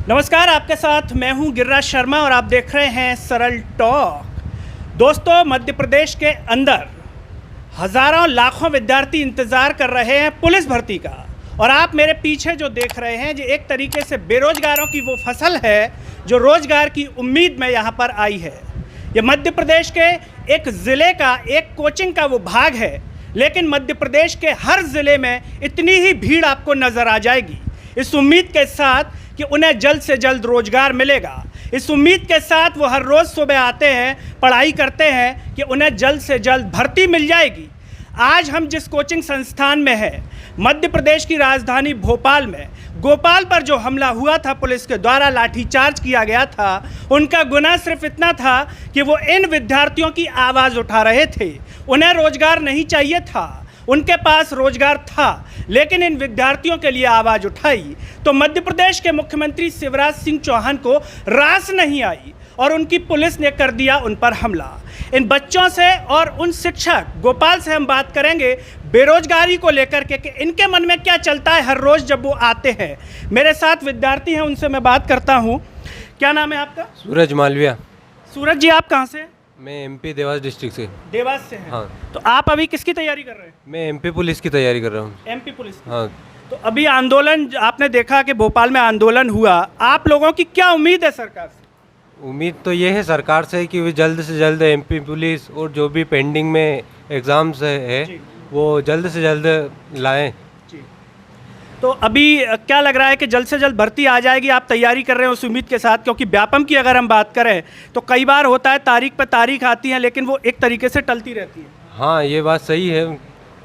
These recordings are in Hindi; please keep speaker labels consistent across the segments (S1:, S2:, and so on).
S1: नमस्कार, आपके साथ मैं हूं गिरिराज शर्मा और आप देख रहे हैं सरल टॉक। दोस्तों, मध्य प्रदेश के अंदर हज़ारों लाखों विद्यार्थी इंतज़ार कर रहे हैं पुलिस भर्ती का, और आप मेरे पीछे जो देख रहे हैं ये एक तरीके से बेरोजगारों की वो फसल है जो रोजगार की उम्मीद में यहाँ पर आई है। ये मध्य प्रदेश के एक ज़िले का एक कोचिंग का वो भाग है, लेकिन मध्य प्रदेश के हर ज़िले में इतनी ही भीड़ आपको नज़र आ जाएगी, इस उम्मीद के साथ कि उन्हें जल्द से जल्द रोजगार मिलेगा। इस उम्मीद के साथ वो हर रोज़ सुबह आते हैं, पढ़ाई करते हैं कि उन्हें जल्द से जल्द भर्ती मिल जाएगी। आज हम जिस कोचिंग संस्थान में हैं, मध्य प्रदेश की राजधानी भोपाल में, गोपाल पर जो हमला हुआ था, पुलिस के द्वारा लाठीचार्ज किया गया था, उनका गुनाह सिर्फ इतना था कि वो इन विद्यार्थियों की आवाज़ उठा रहे थे। उन्हें रोजगार नहीं चाहिए था, उनके पास रोजगार था, लेकिन इन विद्यार्थियों के लिए आवाज़ उठाई तो मध्य प्रदेश के मुख्यमंत्री शिवराज सिंह चौहान को रास नहीं आई और उनकी पुलिस ने कर दिया उन पर हमला। इन बच्चों से और उन शिक्षक गोपाल से हम बात करेंगे बेरोजगारी को लेकर के कि इनके मन में क्या चलता है हर रोज़ जब वो आते हैं। मेरे साथ विद्यार्थी हैं, उनसे मैं बात करता हूँ। क्या नाम है आपका?
S2: सूरज मालविया।
S1: सूरज जी, आप कहाँ से हैं?
S2: मैं एमपी देवास डिस्ट्रिक्ट से।
S1: देवास से हैं?
S2: हाँ।
S1: तो आप अभी किसकी तैयारी कर रहे हैं?
S2: मैं एमपी पुलिस की तैयारी कर रहा हूँ।
S1: एमपी पुलिस की?
S2: हाँ।
S1: तो अभी आंदोलन आपने देखा कि भोपाल में आंदोलन हुआ, आप लोगों की क्या उम्मीद है सरकार से?
S2: उम्मीद तो ये है सरकार से कि वो जल्द से जल्द एमपी पुलिस और जो भी पेंडिंग में एग्ज़ाम्स है वो जल्द से जल्द लाएं।
S1: जी। तो अभी क्या लग रहा है कि जल्द से जल्द भर्ती आ जाएगी? आप तैयारी कर रहे हैं उस उम्मीद के साथ, क्योंकि व्यापम की अगर हम बात करें तो कई बार होता है तारीख पे तारीख आती है, लेकिन वो एक तरीके से टलती रहती है।
S2: हाँ, ये बात सही है।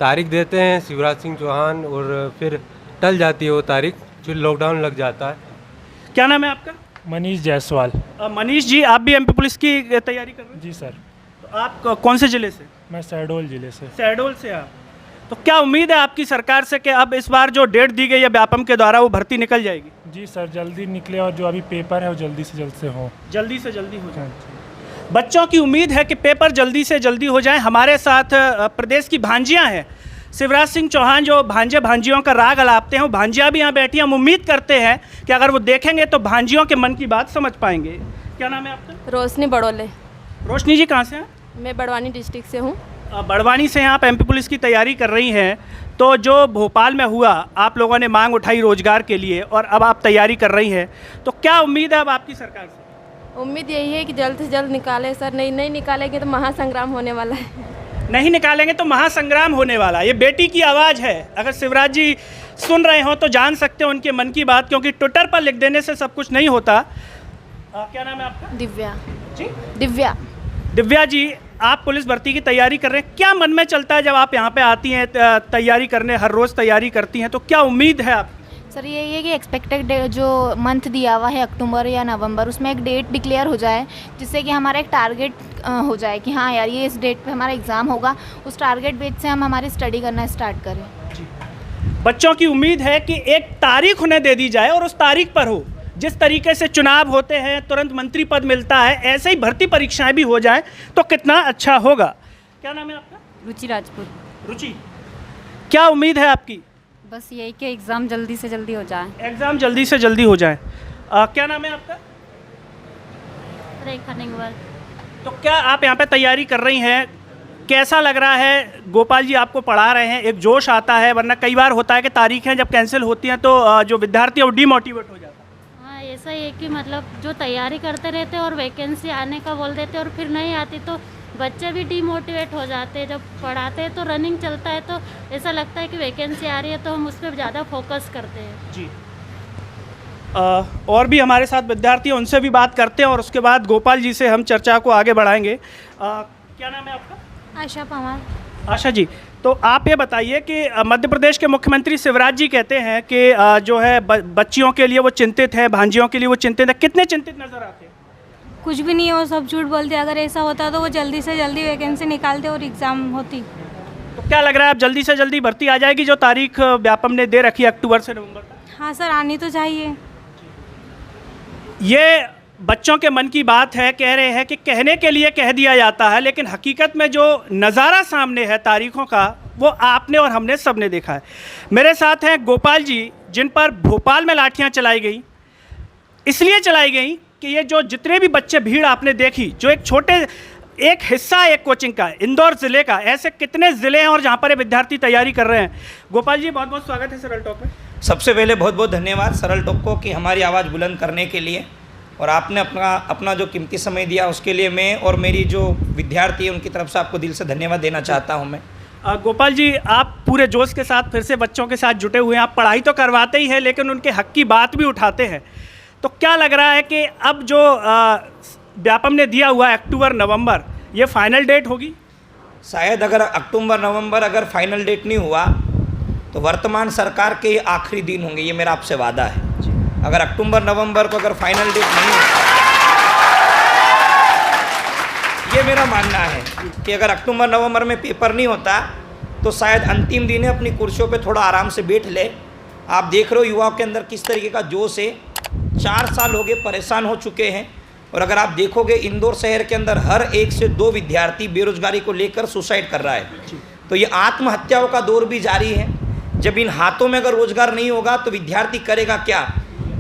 S2: तारीख देते हैं शिवराज सिंह चौहान और फिर टल जाती है वो तारीख, फिर लॉकडाउन लग जाता है।
S1: क्या नाम है आपका?
S3: मनीष जायसवाल।
S1: मनीष जी, आप भी एमपी पुलिस की तैयारी कर रहे हैं?
S3: जी सर।
S1: तो आप कौन से ज़िले से?
S3: मैं शहडोल ज़िले से।
S1: शहडोल से आप। तो क्या उम्मीद है आपकी सरकार से कि अब इस बार जो डेट दी गई है व्यापम के द्वारा वो भर्ती निकल जाएगी?
S3: जी सर, जल्दी निकले और जो अभी पेपर है वो जल्दी से जल्द से हो।
S1: जल्दी से जल्दी हो जाए। बच्चों की उम्मीद है कि पेपर जल्दी से जल्दी हो जाए। हमारे साथ प्रदेश की भांजियाँ हैं, शिवराज सिंह चौहान जो भांजे भांजियों का राग अलापते हैं, वो भांजियाँ भी यहाँ बैठी हैं। हम उम्मीद करते हैं कि अगर वो देखेंगे तो भांजियों के मन की बात समझ पाएंगे। क्या नाम है आपका?
S4: रोशनी बड़ोले।
S1: रोशनी जी, कहाँ से हैं?
S4: मैं बड़वानी डिस्ट्रिक्ट से हूँ।
S1: बड़वानी से हैं आप, एमपी पुलिस की तैयारी कर रही हैं। तो जो भोपाल में हुआ, आप लोगों ने मांग उठाई रोजगार के लिए और अब आप तैयारी कर रही हैं, तो क्या उम्मीद है अब आपकी सरकार से?
S4: उम्मीद यही है कि जल्द से जल्द निकाले सर, नहीं निकालेंगे तो महासंग्राम होने वाला है।
S1: नहीं निकालेंगे तो महासंग्राम होने वाला है। ये बेटी की आवाज़ है। अगर शिवराज जी सुन रहे हो तो जान सकते हो उनके मन की बात, क्योंकि ट्विटर पर लिख देने से सब कुछ नहीं होता। क्या नाम है आपका?
S4: दिव्या
S1: जी।
S4: दिव्या।
S1: दिव्या जी, आप पुलिस भर्ती की तैयारी कर रहे हैं, क्या मन में चलता है जब आप यहाँ पे आती हैं तैयारी करने, हर रोज़ तैयारी करती हैं, तो क्या उम्मीद है आप?
S5: सर यही है कि एक्सपेक्टेड जो मंथ दिया हुआ है अक्टूबर या नवंबर, उसमें एक डेट डिक्लेयर हो जाए जिससे कि हमारा एक टारगेट हो जाए कि हाँ यार ये इस डेट पे हमारा एग्ज़ाम होगा, उस टारगेट बेस से हम हमारी स्टडी करना स्टार्ट करें।
S1: बच्चों की उम्मीद है कि एक तारीख उन्हें दे दी जाए और उस तारीख पर हो, जिस तरीके से चुनाव होते हैं तुरंत मंत्री पद मिलता है, ऐसे ही भर्ती परीक्षाएं भी हो जाएं तो कितना अच्छा होगा। क्या नाम है आपका?
S6: रुचि राजपूत।
S1: रुचि, क्या उम्मीद है आपकी?
S6: बस यही कि एग्ज़ाम जल्दी से जल्दी हो जाए।
S1: एग्ज़ाम जल्दी से जल्दी हो जाए। क्या नाम है आपका?
S6: रेखा निंगवल।
S1: तो क्या आप यहाँ पे तैयारी कर रही हैं, कैसा लग रहा है? गोपाल जी आपको पढ़ा रहे हैं, एक जोश आता है, वरना कई बार होता है कि तारीखें जब कैंसिल होती हैं तो जो विद्यार्थी है वो डीमोटिवेट हो जाता है।
S7: हाँ, ऐसा ही है कि मतलब जो तैयारी करते रहते और वैकेंसी आने का बोल देते और फिर नहीं आती तो बच्चे भी डीमोटिवेट हो जाते हैं। जब पढ़ाते हैं तो रनिंग चलता है तो ऐसा लगता है कि वैकेंसी आ रही है तो हम उस पर ज़्यादा फोकस करते हैं। जी।
S1: और भी हमारे साथ विद्यार्थी हैं, उनसे भी बात करते हैं और उसके बाद गोपाल जी से हम चर्चा को आगे बढ़ाएंगे। क्या नाम है आपका?
S7: आशा पवार।
S1: आशा जी, तो आप ये बताइए कि मध्य प्रदेश के मुख्यमंत्री शिवराज जी कहते हैं कि जो है बच्चियों के लिए वो चिंतित हैं, भांजियों के लिए वो चिंतित है। कितने चिंतित नज़र आते हैं?
S8: कुछ भी नहीं है, वो सब झूठ बोलते। अगर ऐसा होता तो वो जल्दी से जल्दी वैकेंसी निकालते और एग्ज़ाम होती।
S1: तो क्या लग रहा है अब जल्दी से जल्दी भर्ती आ जाएगी जो तारीख व्यापम ने दे रखी है अक्टूबर से नवंबर तक?
S8: हाँ सर, आनी तो चाहिए।
S1: ये बच्चों के मन की बात है, कह रहे हैं कि कहने के लिए कह दिया जाता है, लेकिन हकीकत में जो नज़ारा सामने है तारीखों का वो आपने और हमने सबने देखा है। मेरे साथ हैं गोपाल जी, जिन पर भोपाल में लाठियां चलाई गई। इसलिए चलाई गई कि ये जो जितने भी बच्चे भीड़ आपने देखी, जो एक हिस्सा एक कोचिंग का, इंदौर ज़िले का, ऐसे कितने ज़िले हैं और जहाँ पर ये विद्यार्थी तैयारी कर रहे हैं। गोपाल जी, बहुत बहुत स्वागत है सरल टॉक में।
S9: सबसे पहले बहुत बहुत धन्यवाद सरल टॉक को कि हमारी आवाज़ बुलंद करने के लिए, और आपने अपना जो कीमती समय दिया उसके लिए मैं और मेरी जो विद्यार्थी है उनकी तरफ से आपको दिल से धन्यवाद देना चाहता हूँ मैं।
S1: गोपाल जी, आप पूरे जोश के साथ फिर से बच्चों के साथ जुटे हुए हैं। आप पढ़ाई तो करवाते ही हैं लेकिन उनके हक की बात भी उठाते हैं। तो क्या लग रहा है कि अब जो व्यापम ने दिया हुआ अक्टूबर नवंबर, ये फाइनल डेट होगी?
S9: शायद अगर अक्टूबर नवंबर अगर फाइनल डेट नहीं हुआ तो वर्तमान सरकार के ये आखिरी दिन होंगे, ये मेरा आपसे वादा है। अगर अक्टूबर नवंबर को अगर फाइनल डेट नहीं होता, ये मेरा मानना है कि अगर अक्टूबर नवंबर में पेपर नहीं होता तो शायद अंतिम दिन है, अपनी कुर्सियों पे थोड़ा आराम से बैठ ले। आप देख रहे हो युवाओं के अंदर किस तरीके का जोश है। 4 साल हो गए परेशान हो चुके हैं, और अगर आप देखोगे इंदौर शहर के अंदर हर 1 से 2 विद्यार्थी बेरोजगारी को लेकर सुसाइड कर रहा है। तो ये आत्महत्याओं का दौर भी जारी है। जब इन हाथों में अगर रोजगार नहीं होगा तो विद्यार्थी करेगा क्या?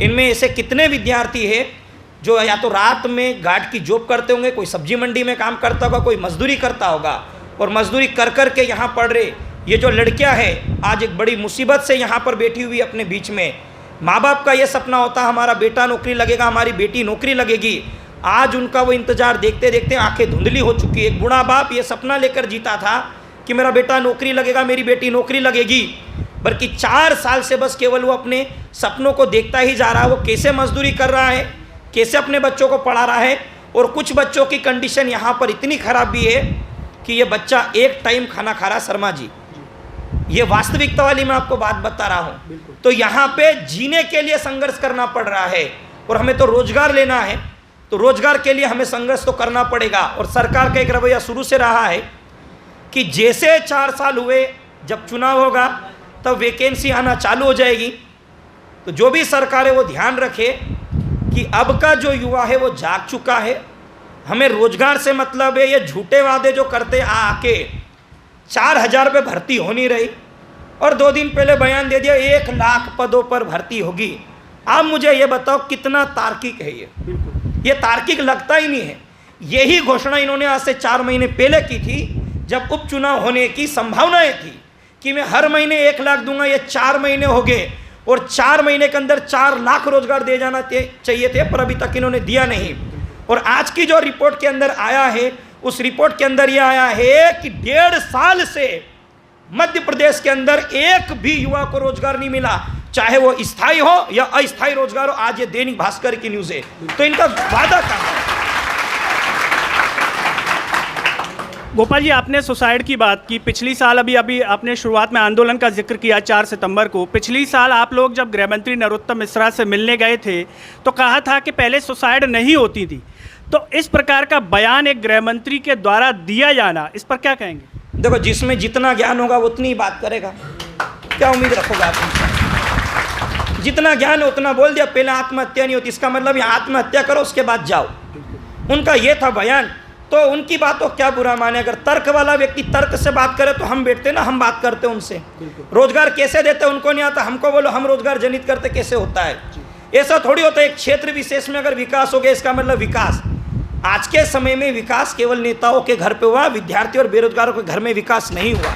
S9: इनमें ऐसे कितने विद्यार्थी हैं जो या तो रात में गार्ड की जॉब करते होंगे, कोई सब्जी मंडी में काम करता होगा, कोई मजदूरी करता होगा, और मजदूरी कर कर के यहाँ पढ़ रहे। ये जो लड़कियाँ हैं आज एक बड़ी मुसीबत से यहाँ पर बैठी हुई अपने बीच में। माँ बाप का ये सपना होता हमारा बेटा नौकरी लगेगा, हमारी बेटी नौकरी लगेगी। आज उनका वो इंतज़ार देखते देखते आंखें धुंधली हो चुकी है। एक बूढ़ा बाप ये सपना लेकर जीता था कि मेरा बेटा नौकरी लगेगा, मेरी बेटी नौकरी लगेगी, बल्कि 4 साल से बस केवल वो अपने सपनों को देखता ही जा रहा है। वो कैसे मजदूरी कर रहा है, कैसे अपने बच्चों को पढ़ा रहा है, और कुछ बच्चों की कंडीशन यहाँ पर इतनी ख़राब भी है कि ये बच्चा 1 टाइम खाना खा रहा है। शर्मा जी, ये वास्तविकता वाली मैं आपको बात बता रहा हूँ। तो यहाँ पे जीने के लिए संघर्ष करना पड़ रहा है, और हमें तो रोजगार लेना है, तो रोजगार के लिए हमें संघर्ष तो करना पड़ेगा। और सरकार का एक रवैया शुरू से रहा है कि जैसे 4 साल हुए, जब चुनाव होगा तब वैकेंसी आना चालू हो जाएगी। तो जो भी सरकार है वो ध्यान रखे कि अब का जो युवा है वो जाग चुका है। हमें रोजगार से मतलब है, ये झूठे वादे जो करते आके 4000 पे भर्ती हो नहीं रही, और 2 दिन पहले बयान दे दिया 1 लाख पदों पर भर्ती होगी। आप मुझे ये बताओ कितना तार्किक है ये तार्किक लगता ही नहीं है। यही घोषणा इन्होंने आज से 4 महीने पहले की थी, जब उपचुनाव होने की संभावनाएं थी कि मैं हर महीने 1 लाख दूंगा। ये 4 महीने हो गए, और 4 महीने के अंदर 4 लाख रोजगार दे जाना चाहिए थे, पर अभी तक इन्होंने दिया नहीं। और आज की जो रिपोर्ट के अंदर आया है, उस रिपोर्ट के अंदर यह आया है कि 1.5 साल से मध्य प्रदेश के अंदर एक भी युवा को रोजगार नहीं मिला, चाहे वो स्थायी हो या अस्थायी रोजगार हो। आज ये दैनिक भास्कर की न्यूज है। तो इनका वादा कहाँ है?
S1: गोपाल जी, आपने सुसाइड की बात की। पिछली साल अभी आपने शुरुआत में आंदोलन का जिक्र किया 4 सितंबर को। पिछली साल आप लोग जब गृह मंत्री नरोत्तम मिश्रा से मिलने गए थे तो कहा था कि पहले सुसाइड नहीं होती थी। तो इस प्रकार का बयान एक गृह मंत्री के द्वारा दिया जाना, इस पर क्या कहेंगे?
S9: देखो, जिसमें जितना ज्ञान होगा उतनी ही बात करेगा। क्या उम्मीद रखोगे आप? जितना ज्ञान है उतना बोल दिया। पहले आत्महत्या नहीं होती, इसका मतलब यहाँ आत्महत्या करो उसके बाद जाओ। उनका ये था बयान, तो उनकी बात को क्या बुरा माने। अगर तर्क वाला व्यक्ति तर्क से बात करे तो हम बैठते ना, हम बात करते उनसे। रोजगार कैसे देते उनको नहीं आता, हमको बोलो हम रोजगार जनित करते कैसे होता है। ऐसा थोड़ी होता है। एक क्षेत्र विशेष में अगर विकास हो गया इसका मतलब विकास। आज के समय में विकास केवल नेताओं के घर पे हुआ, विद्यार्थी और बेरोजगारों के घर में विकास नहीं हुआ।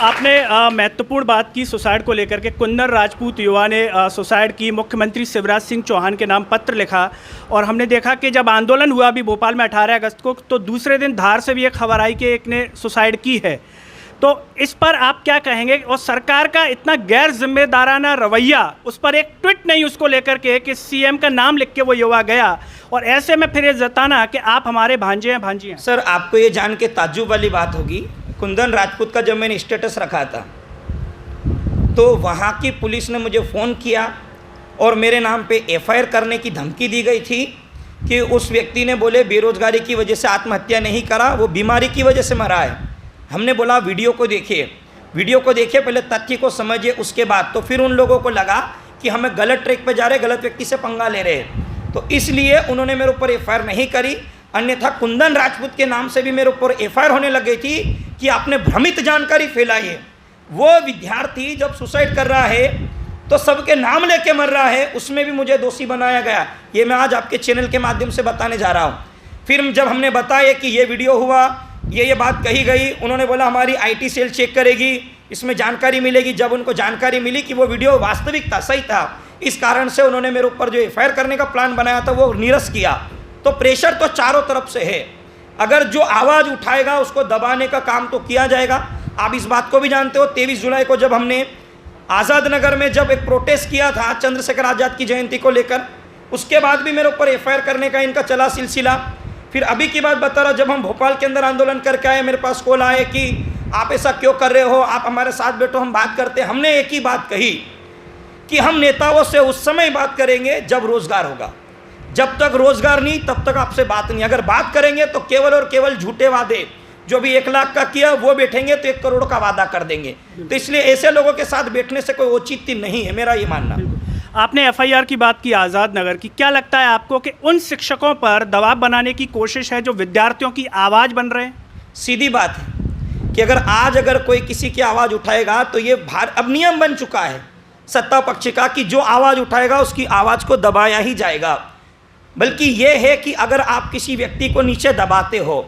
S1: आपने महत्वपूर्ण बात की सुसाइड को लेकर के। कुंदन राजपूत युवा ने सुसाइड की, मुख्यमंत्री शिवराज सिंह चौहान के नाम पत्र लिखा, और हमने देखा कि जब आंदोलन हुआ अभी भोपाल में 18 अगस्त को, तो दूसरे दिन धार से भी एक खबर आई कि एक ने सुसाइड की है। तो इस पर आप क्या कहेंगे? और सरकार का इतना गैर जिम्मेदाराना रवैया, उस पर एक ट्वीट नहीं उसको लेकर के कि सीएम का नाम लिख के वो युवा गया, और ऐसे में फिर ये जताना कि आप हमारे भांजे हैं भांजी हैं।
S9: सर, आपको ये जान के ताज्जुब वाली बात होगी, कुंदन राजपूत का जब मैंने स्टेटस रखा था तो वहाँ की पुलिस ने मुझे फ़ोन किया और मेरे नाम पे एफआईआर करने की धमकी दी गई थी कि उस व्यक्ति ने बोले बेरोजगारी की वजह से आत्महत्या नहीं करा, वो बीमारी की वजह से मरा है। हमने बोला वीडियो को देखिए, पहले तथ्य को समझिए, उसके बाद। तो फिर उन लोगों को लगा कि हमें गलत ट्रैक पे जा रहे, गलत व्यक्ति से पंगा ले रहे हैं, तो इसलिए उन्होंने मेरे ऊपर एफआईआर नहीं करी। अन्यथा कुंदन राजपूत के नाम से भी मेरे ऊपर एफआईआर होने लग गई थी कि आपने भ्रमित जानकारी फैलाई है। वो विद्यार्थी जब सुसाइड कर रहा है तो सबके नाम लेके मर रहा है, उसमें भी मुझे दोषी बनाया गया। ये मैं आज आपके चैनल के माध्यम से बताने जा रहा हूँ। फिर जब हमने बताया कि ये वीडियो हुआ, ये बात कही गई, उन्होंने बोला हमारी IT सेल चेक करेगी, इसमें जानकारी मिलेगी। जब उनको जानकारी मिली कि वो वीडियो वास्तविक था, सही था, इस कारण से उन्होंने मेरे ऊपर जो FIR करने का प्लान बनाया था वो निरस्त किया। तो प्रेशर तो चारों तरफ से है। अगर जो आवाज़ उठाएगा उसको दबाने का काम तो किया जाएगा। आप इस बात को भी जानते हो, 23 जुलाई को जब हमने आज़ाद नगर में जब एक प्रोटेस्ट किया था चंद्रशेखर आज़ाद की जयंती को लेकर, उसके बाद भी मेरे ऊपर FIR करने का इनका चला सिलसिला। फिर अभी की बात बता रहा, जब हम भोपाल के अंदर आंदोलन करके आए, मेरे पास कॉल आए कि आप ऐसा क्यों कर रहे हो, आप हमारे साथ बैठो, हम बात करते हैं। हमने एक ही बात कही कि हम नेताओं से उस समय बात करेंगे जब रोज़गार होगा। जब तक रोज़गार नहीं तब तक आपसे बात नहीं। अगर बात करेंगे तो केवल और केवल झूठे वादे, जो भी 1 लाख का किया वो बैठेंगे तो 1 करोड़ का वादा कर देंगे। तो इसलिए ऐसे लोगों के साथ बैठने से कोई औचित्य नहीं है, मेरा ये मानना।
S1: आपने FIR की बात की आज़ाद नगर की, क्या लगता है आपको कि उन शिक्षकों पर दबाव बनाने की कोशिश है जो विद्यार्थियों की आवाज़ बन रहे हैं?
S9: सीधी बात है कि अगर कोई किसी की आवाज़ उठाएगा तो ये अब नियम बन चुका है सत्ता पक्ष का कि जो आवाज़ उठाएगा उसकी आवाज़ को दबाया ही जाएगा। बल्कि ये है कि अगर आप किसी व्यक्ति को नीचे दबाते हो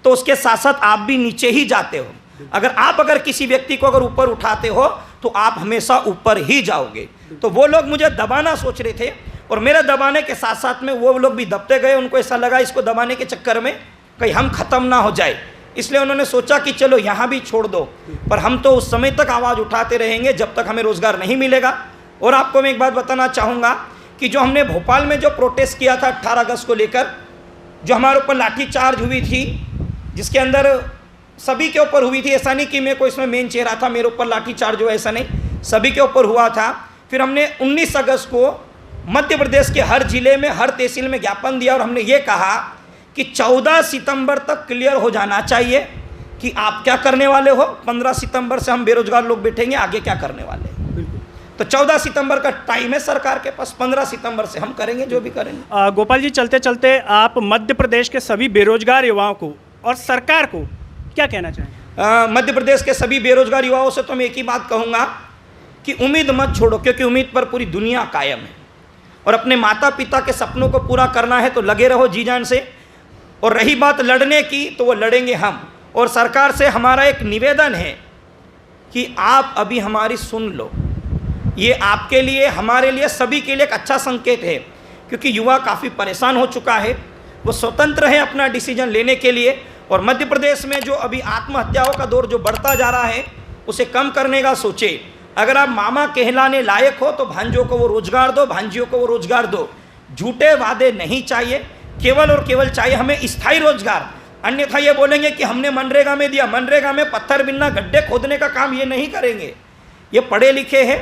S9: तो उसके साथ साथ आप भी नीचे ही जाते हो। अगर किसी व्यक्ति को ऊपर उठाते हो तो आप हमेशा ऊपर ही जाओगे। तो वो लोग मुझे दबाना सोच रहे थे और मेरे दबाने के साथ साथ में वो लोग भी दबते गए। उनको ऐसा लगा इसको दबाने के चक्कर में कहीं हम ख़त्म ना हो जाए, इसलिए उन्होंने सोचा कि चलो यहाँ भी छोड़ दो। पर हम तो उस समय तक आवाज़ उठाते रहेंगे जब तक हमें रोज़गार नहीं मिलेगा। और आपको मैं एक बात बताना चाहूँगा कि जो हमने भोपाल में जो प्रोटेस्ट किया था 18 अगस्त को लेकर, जो हमारे ऊपर लाठीचार्ज हुई थी, जिसके अंदर सभी के ऊपर हुई थी, ऐसा नहीं कि मैं कोई इसमें मेन चेहरा था, मेरे ऊपर लाठीचार्ज हो, ऐसा नहीं, सभी के ऊपर हुआ था। फिर हमने 19 अगस्त को मध्य प्रदेश के हर जिले में, हर तहसील में ज्ञापन दिया और हमने ये कहा कि 14 सितंबर तक क्लियर हो जाना चाहिए कि आप क्या करने वाले हो। 15 सितंबर से हम बेरोजगार लोग बैठेंगे, आगे क्या करने वाले हैं। तो 14 सितंबर का टाइम है सरकार के पास, 15 सितंबर से हम करेंगे जो भी करेंगे।
S1: गोपाल जी, चलते चलते आप मध्य प्रदेश के सभी बेरोजगार युवाओं को और सरकार को क्या कहना चाहेंगे?
S9: मध्य प्रदेश के सभी बेरोजगार युवाओं से तो मैं एक ही बात कहूँगा कि उम्मीद मत छोड़ो, क्योंकि उम्मीद पर पूरी दुनिया कायम है। और अपने माता पिता के सपनों को पूरा करना है तो लगे रहो जी जान से। और रही बात लड़ने की, तो वो लड़ेंगे हम। और सरकार से हमारा एक निवेदन है कि आप अभी हमारी सुन लो। ये आपके लिए, हमारे लिए, सभी के लिए एक अच्छा संकेत है, क्योंकि युवा काफ़ी परेशान हो चुका है। वो स्वतंत्र है अपना डिसीजन लेने के लिए। और मध्य प्रदेश में जो अभी आत्महत्याओं का दौर जो बढ़ता जा रहा है, उसे कम करने का सोचे। अगर आप मामा कहलाने लायक हो तो भांजों को वो रोजगार दो, भांजियों को वो रोजगार दो। झूठे वादे नहीं चाहिए, केवल और केवल चाहिए हमें स्थायी रोजगार। अन्यथा ये बोलेंगे कि हमने मनरेगा में दिया, मनरेगा में पत्थर बिनना, गड्ढे खोदने का काम ये नहीं करेंगे। ये पढ़े लिखे हैं,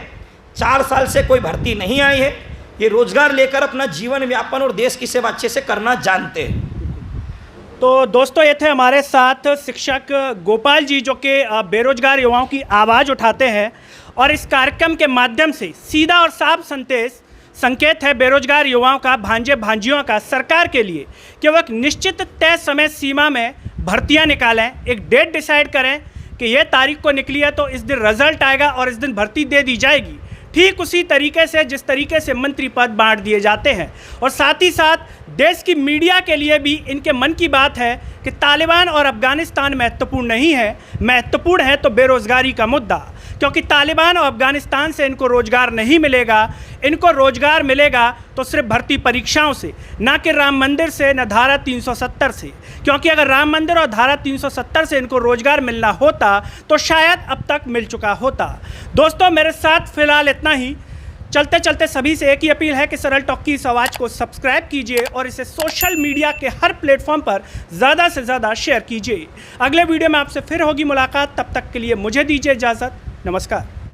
S9: 4 साल से कोई भर्ती नहीं आई है, ये रोजगार लेकर अपना जीवन व्यापन और देश की सेवा अच्छे से करना जानते हैं।
S1: तो दोस्तों, ये थे हमारे साथ शिक्षक गोपाल जी, जो कि बेरोजगार युवाओं की आवाज़ उठाते हैं और इस कार्यक्रम के माध्यम से सीधा और साफ संकेत है बेरोजगार युवाओं का, भांजे भांजियों का, सरकार के लिए कि वो एक निश्चित तय समय सीमा में भर्तियां निकालें, एक डेट डिसाइड करें कि ये तारीख को निकली है तो इस दिन रिजल्ट आएगा और इस दिन भर्ती दे दी जाएगी। ठीक उसी तरीके से जिस तरीके से मंत्री पद बांट दिए जाते हैं। और साथ ही साथ देश की मीडिया के लिए भी इनके मन की बात है कि तालिबान और अफ़गानिस्तान महत्वपूर्ण नहीं है, महत्वपूर्ण है तो बेरोज़गारी का मुद्दा, क्योंकि तालिबान और अफ़गानिस्तान से इनको रोज़गार नहीं मिलेगा। इनको रोज़गार मिलेगा तो सिर्फ भर्ती परीक्षाओं से, ना कि राम मंदिर से, न धारा 370 से। क्योंकि अगर राम मंदिर और धारा 370 से इनको रोज़गार मिलना होता तो शायद अब तक मिल चुका होता। दोस्तों, मेरे साथ फ़िलहाल इतना ही। चलते चलते सभी से एक ही अपील है कि सरल टॉक की इस आवाज़ को सब्सक्राइब कीजिए और इसे सोशल मीडिया के हर प्लेटफॉर्म पर ज़्यादा से ज़्यादा शेयर कीजिए। अगले वीडियो में आपसे फिर होगी मुलाकात, तब तक के लिए मुझे दीजिए इजाज़त। नमस्कार।